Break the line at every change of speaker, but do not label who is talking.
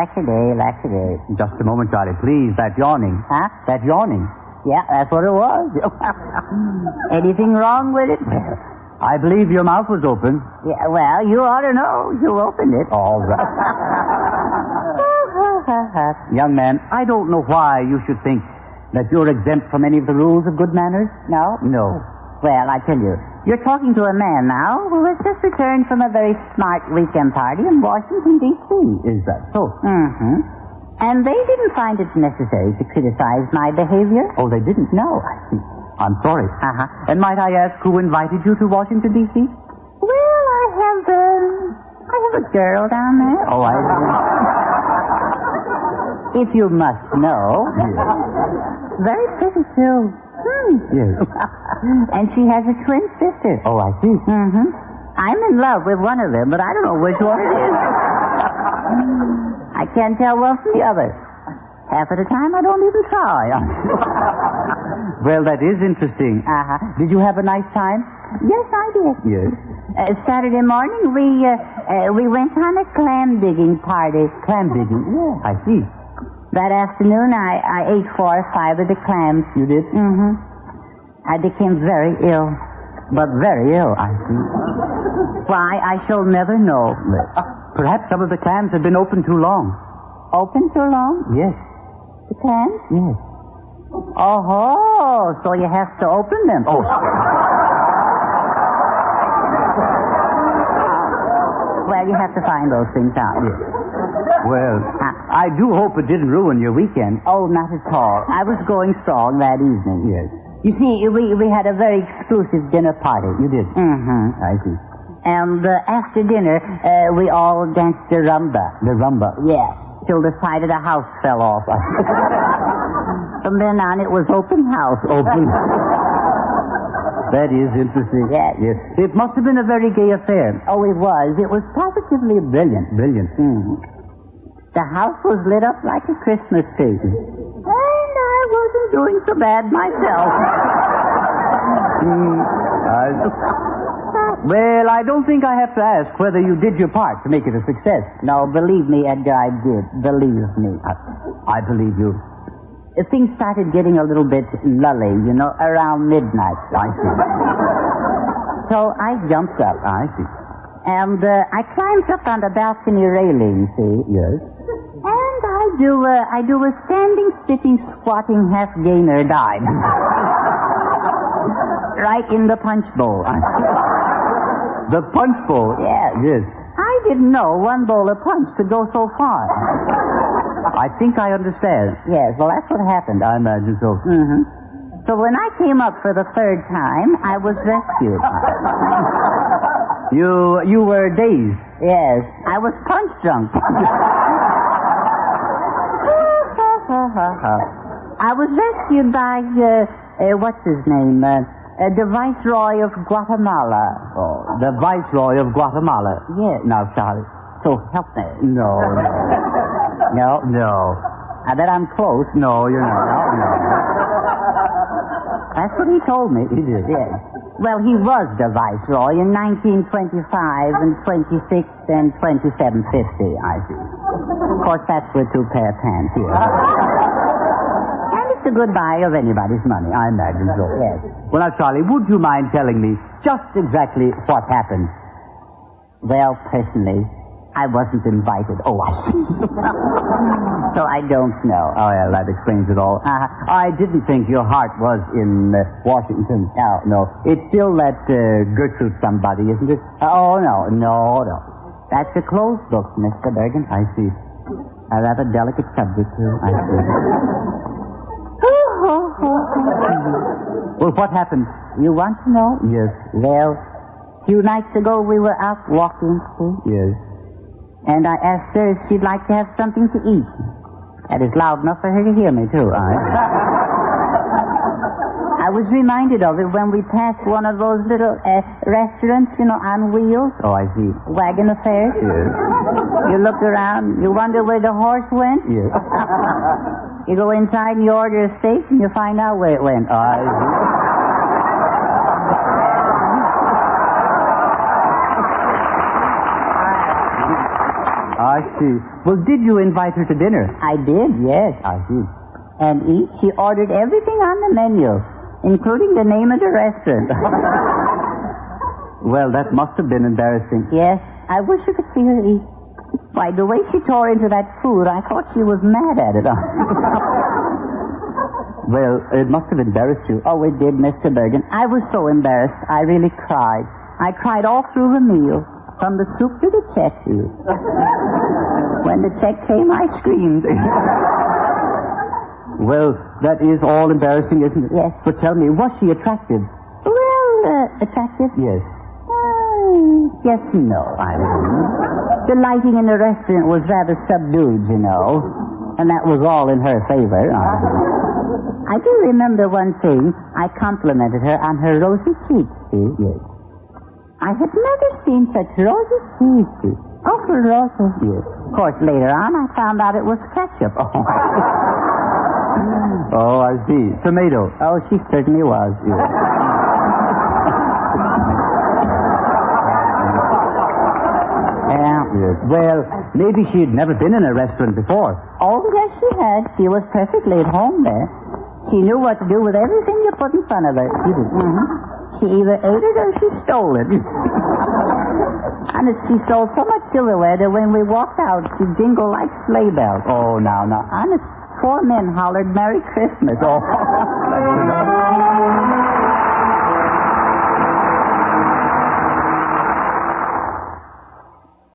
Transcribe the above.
lack-a-day, lack-a-day.
Just a moment, Charlie, please. That yawning.
Huh?
That yawning.
Yeah, that's what it was. Anything wrong with it?
I believe your mouth was open.
Yeah, well, you ought to know. You opened it.
All right. Young man, I don't know why you should think that you're exempt from any of the rules of good manners.
No?
No.
Well, I tell you, you're talking to a man now who has just returned from a very smart weekend party in Washington, D.C.
Is that so?
Mm-hmm. And they didn't find it necessary to criticize my behavior.
Oh, they didn't?
No.
I'm sorry.
Uh-huh.
And might I ask who invited you to Washington, D.C.?
Well, I have a girl down there.
Oh, I...
If you must know.
Yes.
Very pretty, too.
Yes.
And she has a twin sister.
Oh, I see.
Mm-hmm. I'm in love with one of them, but I don't know which one it is. I can't tell one from the other. Half of the time, I don't even try.
Well, that is interesting.
Uh-huh.
Did you have a nice time?
Yes, I did.
Yes.
Saturday morning, we went on a clam digging party.
Clam digging? Yeah, I see.
That afternoon, I ate 4 or 5 of the clams.
You did?
Mm-hmm. I became very ill.
But very ill, I see.
Why, I shall never know.
Perhaps some of the clams have been open too long.
Open too long?
Yes.
The clams?
Yes.
Oh, so you have to open them.
Oh.
Well, you have to find those things out.
Yes. Well, I do hope it didn't ruin your weekend.
Oh, not at all. I was going strong that evening.
Yes.
You see, we had a very exclusive dinner party.
You did?
Mm-hmm.
I see.
And after dinner, we all danced the rumba.
The rumba?
Yeah, till the side of the house fell off. From then on, it was open house.
Open. That is interesting.
Yes.
Yes. It must have been a very gay affair.
Oh, it was. It was positively brilliant.
Brilliant.
Mm-hmm. The house was lit up like a Christmas tree. And I wasn't doing so bad myself.
Well, I don't think I have to ask whether you did your part to make it a success.
No, believe me, Edgar, I did. Believe me.
I believe you.
Things started getting a little bit lully, around midnight.
I see.
So I jumped up.
I see.
And I climbed up on the balcony railing, see?
Yes.
And I do a standing, sitting, squatting, half-gainer dive. Right in the punch bowl.
The punch bowl?
Yes.
Yes.
I didn't know one bowl of punch could go so far.
I think I understand.
Yes, well, that's what happened.
I imagine so.
Mm-hmm. So when I came up for the 3rd time, I was rescued.
You were dazed?
Yes, I was punch drunk. I was rescued by, what's his name? The Viceroy of Guatemala.
Oh, the Viceroy of Guatemala.
Yes.
Now, Charlie.
So help me.
No. No.
I bet I'm close.
No, you're not. No.
That's what he told me.
He did?
Yes. Well, he was the Viceroy in 1925 and 26 and 2750, I see. Of course, that's with 2 pair of pants here. And it's a good buy of anybody's money.
I imagine so.
Yes.
Well, now, Charlie, would you mind telling me just exactly what happened?
Well, personally, I wasn't invited. Oh, I see. So I don't know.
Oh, yeah, that explains it all. I didn't think your heart was in Washington. No. It's still that Gertrude somebody, isn't it?
Oh, no. That's a closed book, Mr. Bergen.
I see.
A rather delicate subject, too. I see.
Well, what happened?
You want to know?
Yes.
Well, a few nights ago we were out walking, see?
Yes.
And I asked her if she'd like to have something to eat. That is loud enough for her to hear me, too. I was reminded of it when we passed one of those little restaurants, on wheels.
Oh, I see.
Wagon affairs.
Yes.
You look around, you wonder where the horse went.
Yes.
You go inside and you order a steak and you find out where it went.
I see. I see. Well, did you invite her to dinner?
I did, yes.
I see.
And each, she ordered everything on the menu, including the name of the restaurant.
Well, that must have been embarrassing.
Yes, I wish you could see her eat. Why, the way she tore into that food, I thought she was mad at it.
Well, it must have embarrassed you.
Oh, it did, Mr. Bergen. I was so embarrassed, I really cried. I cried all through the meal, from the soup to the check. When the check came, I screamed.
Well, that is all embarrassing, isn't it?
Yes.
But tell me, was she attractive?
Well, attractive?
Yes.
Yes and no, I mean. The lighting in the restaurant was rather subdued, you know. And that was all in her favor. I do remember one thing. I complimented her on her rosy cheeks, see?
Yes.
I had never seen such rosy cheeks, see? Awful rosy.
Yes.
Of course, later on, I found out it was ketchup.
Oh, I see. Tomato.
Oh, she certainly was.
Yes. Yes. Well, maybe she had never been in a restaurant before.
Oh, yes, she had. She was perfectly at home there. She knew what to do with everything you put in front of her. Mm-hmm. She either ate it or she stole it. Honest, she stole so much silverware that when we walked out, she jingled like sleigh bells.
Oh, now.
Honest, 4 men hollered Merry Christmas.
Oh.